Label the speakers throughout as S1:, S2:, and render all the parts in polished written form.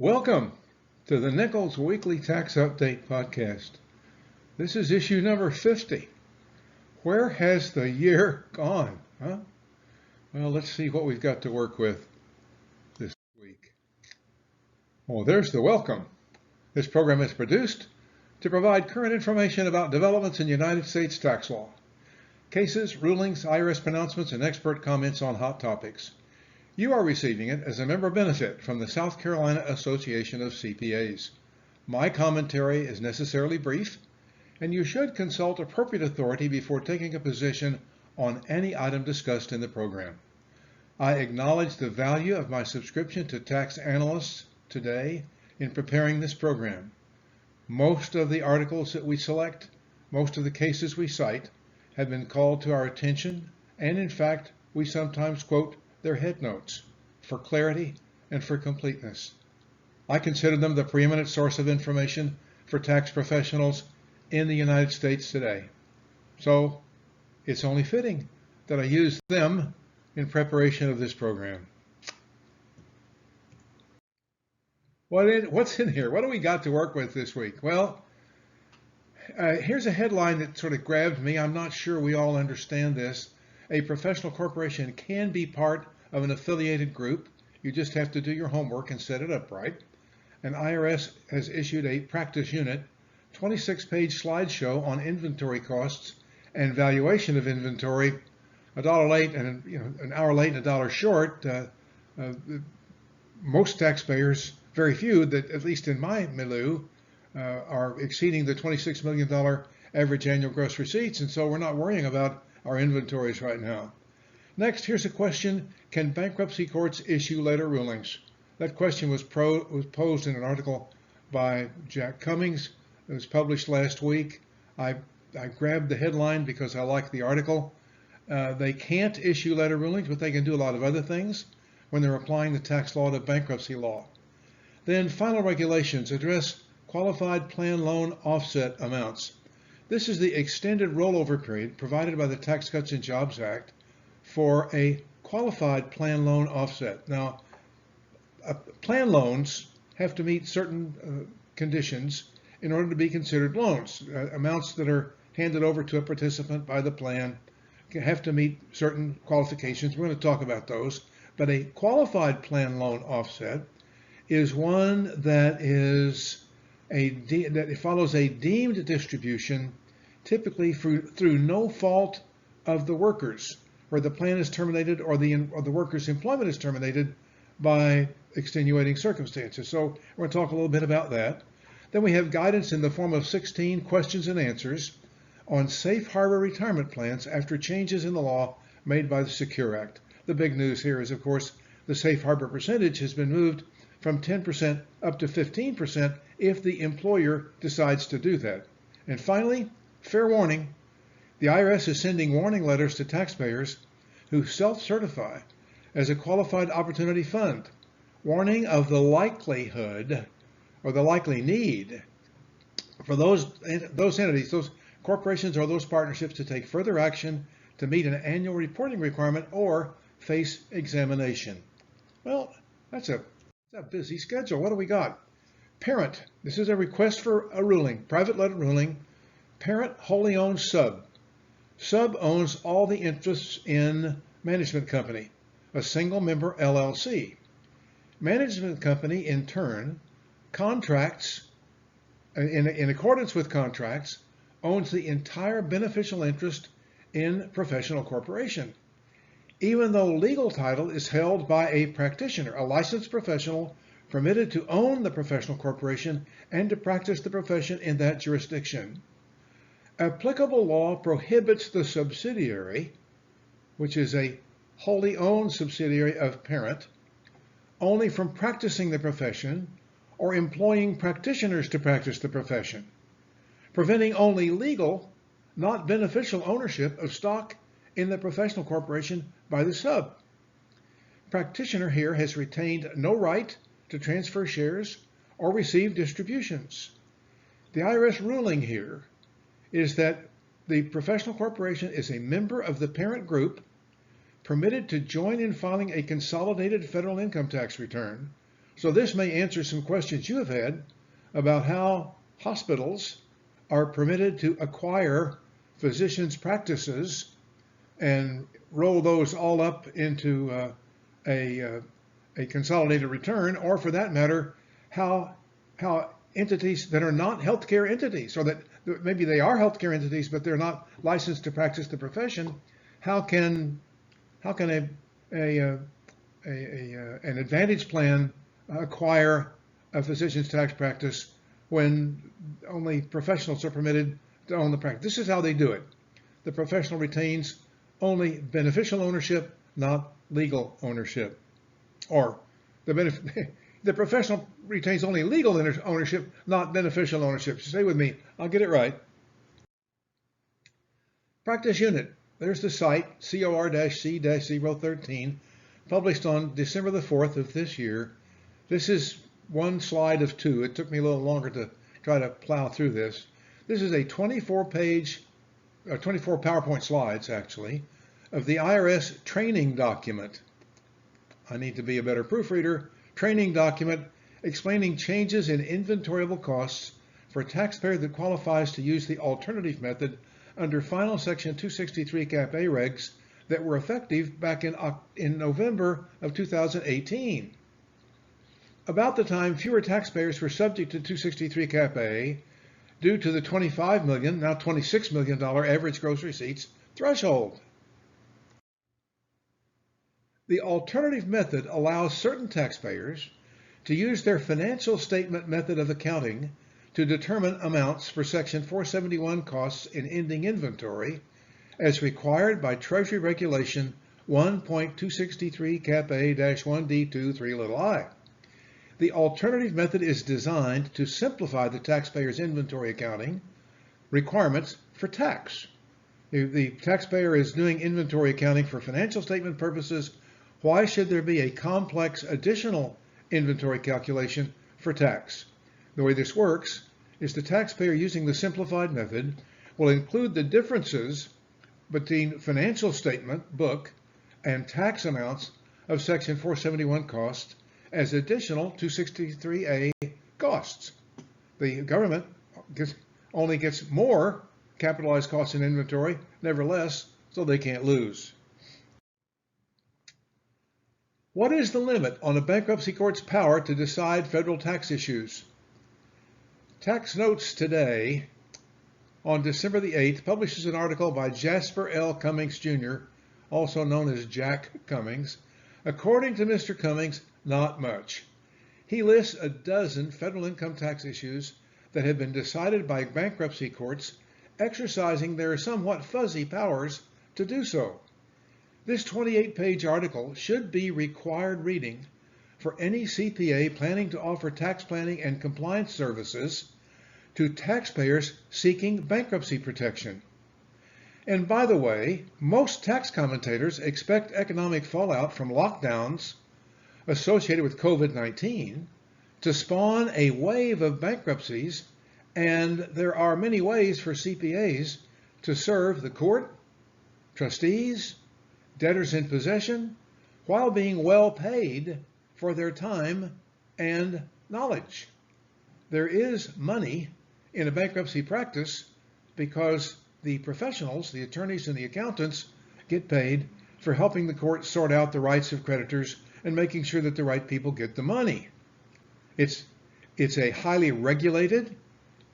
S1: Welcome to the Nichols Weekly Tax Update Podcast. This is issue number 50. Where has the year gone? Huh? Well, let's see what we've got to work with this week. Well, there's the welcome. This program is produced to provide current information about developments in United States tax law, cases, rulings, IRS pronouncements, and expert comments on hot topics. You are receiving it as a member benefit from the South Carolina Association of CPAs. My commentary is necessarily brief, and you should consult appropriate authority before taking a position on any item discussed in the program. I acknowledge the value of my subscription to tax analysts today in preparing this program. Most of the articles that we select, most of the cases we cite, have been called to our attention, and in fact, we sometimes quote their head notes for clarity and for completeness. I consider them the preeminent source of information for tax professionals in the United States today. So it's only fitting that I use them in preparation of this program. What's in here? What do we got to work with this week? Well, here's a headline that sort of grabbed me. I'm not sure we all understand this. A professional corporation can be part of an affiliated group. You just have to do your homework and set it up right. And IRS has issued a practice unit, 26-page slideshow on inventory costs and valuation of inventory. $1 late and an hour late and $1 short. Most taxpayers, very few that at least in my milieu, are exceeding the $26 million average annual gross receipts, and so we're not worrying about our inventories right now. Next, here's a question: can bankruptcy courts issue later rulings? That question was posed in an article by Jack Cummings. It was published last week. I grabbed the headline because I like the article. They can't issue later rulings, but they can do a lot of other things when they're applying the tax law to bankruptcy law. Then final regulations address qualified plan loan offset amounts. This is the extended rollover period provided by the Tax Cuts and Jobs Act for a qualified plan loan offset. Now, plan loans have to meet certain conditions in order to be considered loans. Amounts that are handed over to a participant by the plan have to meet certain qualifications. We're going to talk about those. But a qualified plan loan offset is one that follows a deemed distribution, typically through no fault of the workers, where the plan is terminated or the worker's employment is terminated by extenuating circumstances. So we're going to talk a little bit about that. Then we have guidance in the form of 16 questions and answers on safe harbor retirement plans after changes in the law made by the Secure Act. The big news here is, of course, the safe harbor percentage has been moved from 10% up to 15% if the employer decides to do that. And finally, fair warning: the IRS is sending warning letters to taxpayers who self-certify as a qualified opportunity fund, warning of the likelihood or the likely need for those entities, those corporations or those partnerships to take further action to meet an annual reporting requirement or face examination. Well, that's a busy schedule. What do we got? Parent. This is a request for a ruling, private letter ruling. Parent wholly owned sub. Sub owns all the interests in management company, a single member LLC. Management company, in turn, contracts, in accordance with contracts, owns the entire beneficial interest in professional corporation, even though legal title is held by a practitioner, a licensed professional permitted to own the professional corporation and to practice the profession in that jurisdiction. Applicable law prohibits the subsidiary, which is a wholly owned subsidiary of parent, only from practicing the profession or employing practitioners to practice the profession, preventing only legal, not beneficial ownership of stock in the professional corporation by the sub. Practitioner here has retained no right to transfer shares or receive distributions. The IRS ruling here is that the professional corporation is a member of the parent group, permitted to join in filing a consolidated federal income tax return, So this may answer some questions you have had about how hospitals are permitted to acquire physicians' practices and roll those all up into a consolidated return, or for that matter, how entities that are not healthcare entities, or that maybe they are healthcare entities but they're not licensed to practice the profession, how can an Advantage plan acquire a physician's tax practice when only professionals are permitted to own the practice? This is how they do it. The professional retains only beneficial ownership, not legal ownership. Or the professional retains only legal ownership, not beneficial ownership. So stay with me, I'll get it right. Practice unit. There's the site, COR-C-013, published on December the 4th of this year. This is one slide of two. It took me a little longer to try to plow through this. This is a 24 PowerPoint slides, actually, of the IRS training document. I need to be a better proofreader. Training document explaining changes in inventoriable costs for a taxpayer that qualifies to use the alternative method under final section 263 Cap A regs that were effective back in November of 2018. About the time fewer taxpayers were subject to 263 Cap A due to the $25 million, now $26 million average gross receipts threshold. The alternative method allows certain taxpayers to use their financial statement method of accounting to determine amounts for Section 471 costs in ending inventory as required by Treasury Regulation 1.263 Cap A-1D2 3i. The alternative method is designed to simplify the taxpayer's inventory accounting requirements for tax. The taxpayer is doing inventory accounting for financial statement purposes. Why should there be a complex additional inventory calculation for tax? The way this works is the taxpayer using the simplified method will include the differences between financial statement book and tax amounts of Section 471 costs as additional 263A costs. The government only gets more capitalized costs in inventory, nevertheless, so they can't lose. What is the limit on a bankruptcy court's power to decide federal tax issues? Tax Notes Today, on December the 8th, publishes an article by Jasper L. Cummings, Jr., also known as Jack Cummings. According to Mr. Cummings, not much. He lists a dozen federal income tax issues that have been decided by bankruptcy courts exercising their somewhat fuzzy powers to do so. This 28-page article should be required reading for any CPA planning to offer tax planning and compliance services to taxpayers seeking bankruptcy protection. And by the way, most tax commentators expect economic fallout from lockdowns associated with COVID-19 to spawn a wave of bankruptcies, and there are many ways for CPAs to serve the court, trustees, debtors in possession, while being well paid for their time and knowledge. There is money in a bankruptcy practice because the professionals, the attorneys and the accountants, get paid for helping the court sort out the rights of creditors and making sure that the right people get the money. It's a highly regulated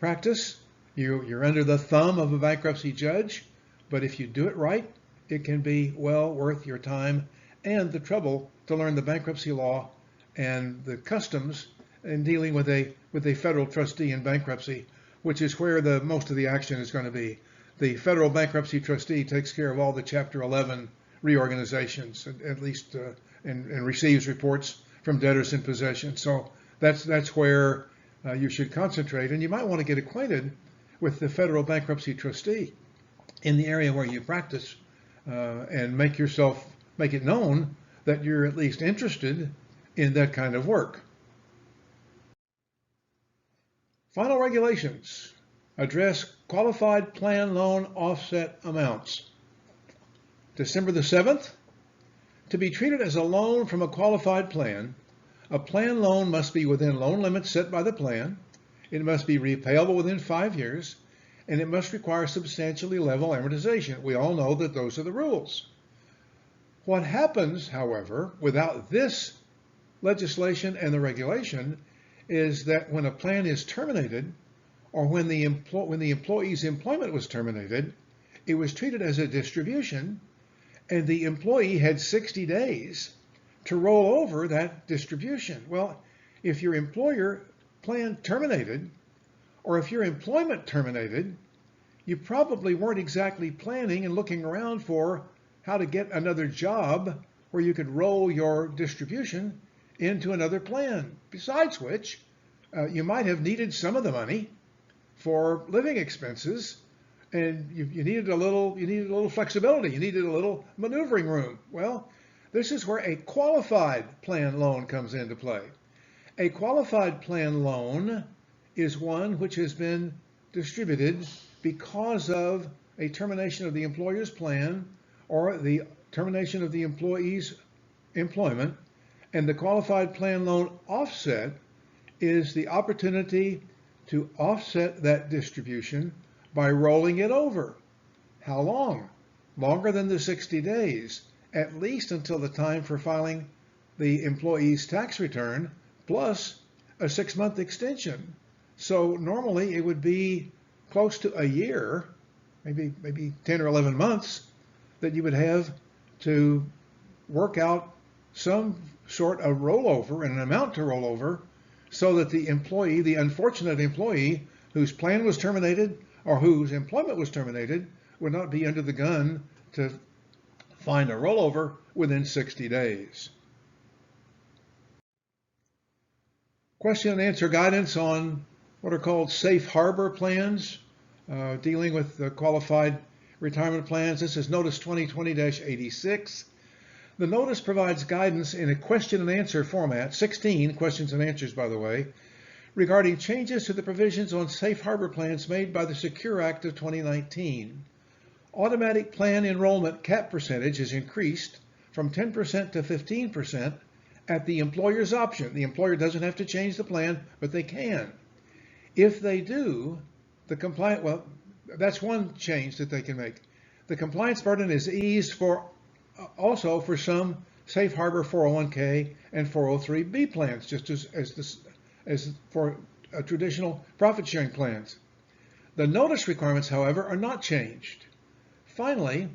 S1: practice. You're under the thumb of a bankruptcy judge, but if you do it right, it can be well worth your time and the trouble to learn the bankruptcy law and the customs in dealing with a federal trustee in bankruptcy, which is where most of the action is going to be. The federal bankruptcy trustee takes care of all the Chapter 11 reorganizations, at least, and receives reports from debtors in possession. So that's where you should concentrate, and you might want to get acquainted with the federal bankruptcy trustee in the area where you practice. And make it known that you're at least interested in that kind of work. Final regulations address qualified plan loan offset amounts. December the 7th, to be treated as a loan from a qualified plan, A plan loan must be within loan limits set by the plan. It must be repayable within 5 years, and it must require substantially level amortization. We all know that those are the rules. What happens, however, without this legislation and the regulation is that when a plan is terminated, or when the employee's employment was terminated, it was treated as a distribution, and the employee had 60 days to roll over that distribution. Well, if your employer plan terminated, or if your employment terminated, you probably weren't exactly planning and looking around for how to get another job where you could roll your distribution into another plan. Besides which, you might have needed some of the money for living expenses, and you needed a little flexibility. You needed a little maneuvering room. Well, this is where a qualified plan loan comes into play. A qualified plan loan is one which has been distributed because of a termination of the employer's plan or the termination of the employee's employment, and the qualified plan loan offset is the opportunity to offset that distribution by rolling it over. How long? Longer than the 60 days, at least until the time for filing the employee's tax return, plus a 6-month extension. So normally it would be close to a year, maybe 10 or 11 months, that you would have to work out some sort of rollover and an amount to roll over so that the employee, the unfortunate employee whose plan was terminated or whose employment was terminated, would not be under the gun to find a rollover within 60 days. Question and answer guidance on what are called safe harbor plans, dealing with the qualified retirement plans. This is Notice 2020-86. The notice provides guidance in a question and answer format, 16 questions and answers, by the way, regarding changes to the provisions on safe harbor plans made by the Secure Act of 2019. Automatic plan enrollment cap percentage is increased from 10% to 15% at the employer's option. The employer doesn't have to change the plan, but they can. If they do, that's one change that they can make. The compliance burden is eased also for some safe harbor 401k and 403b plans, just as for traditional profit sharing plans. The notice requirements, however, are not changed. Finally,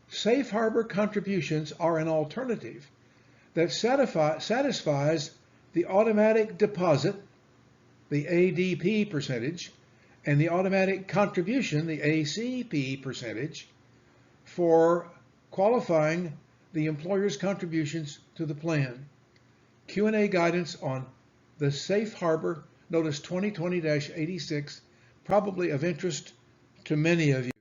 S1: safe harbor contributions are an alternative that satisfies the automatic deposit, the ADP percentage, and the automatic contribution, the ACP percentage, for qualifying the employer's contributions to the plan. Q&A guidance on the Safe Harbor Notice 2020-86, probably of interest to many of you.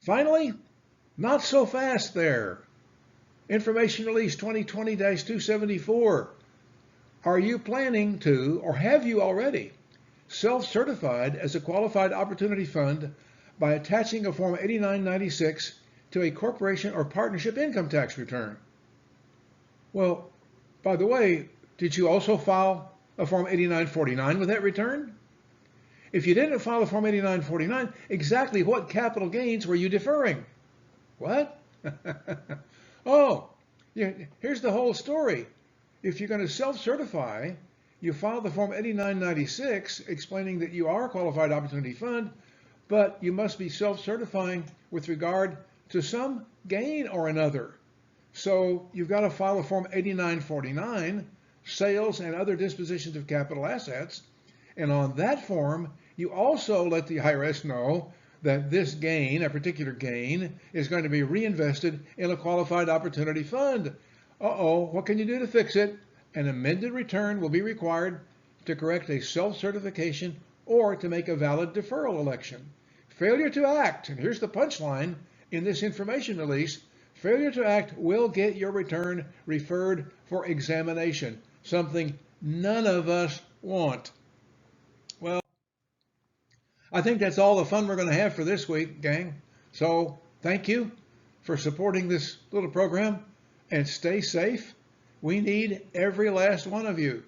S1: Finally, not so fast there. Information Release 2020-274. Are you planning to, or have you already, self-certified as a qualified opportunity fund by attaching a Form 8996 to a corporation or partnership income tax return? Well, by the way, did you also file a Form 8949 with that return? If you didn't file a Form 8949, exactly what capital gains were you deferring? What? Oh, yeah, here's the whole story. If you're going to self-certify, you file the Form 8996 explaining that you are a qualified opportunity fund, but you must be self-certifying with regard to some gain or another. So you've got to file a Form 8949, sales and other dispositions of capital assets, and on that form, you also let the IRS know that this gain, a particular gain, is going to be reinvested in a qualified opportunity fund. What can you do to fix it? An amended return will be required to correct a self-certification or to make a valid deferral election. Failure to act, and here's the punchline in this information release, failure to act will get your return referred for examination, something none of us want. Well, I think that's all the fun we're going to have for this week, gang. So thank you for supporting this little program, and stay safe We need every last one of you.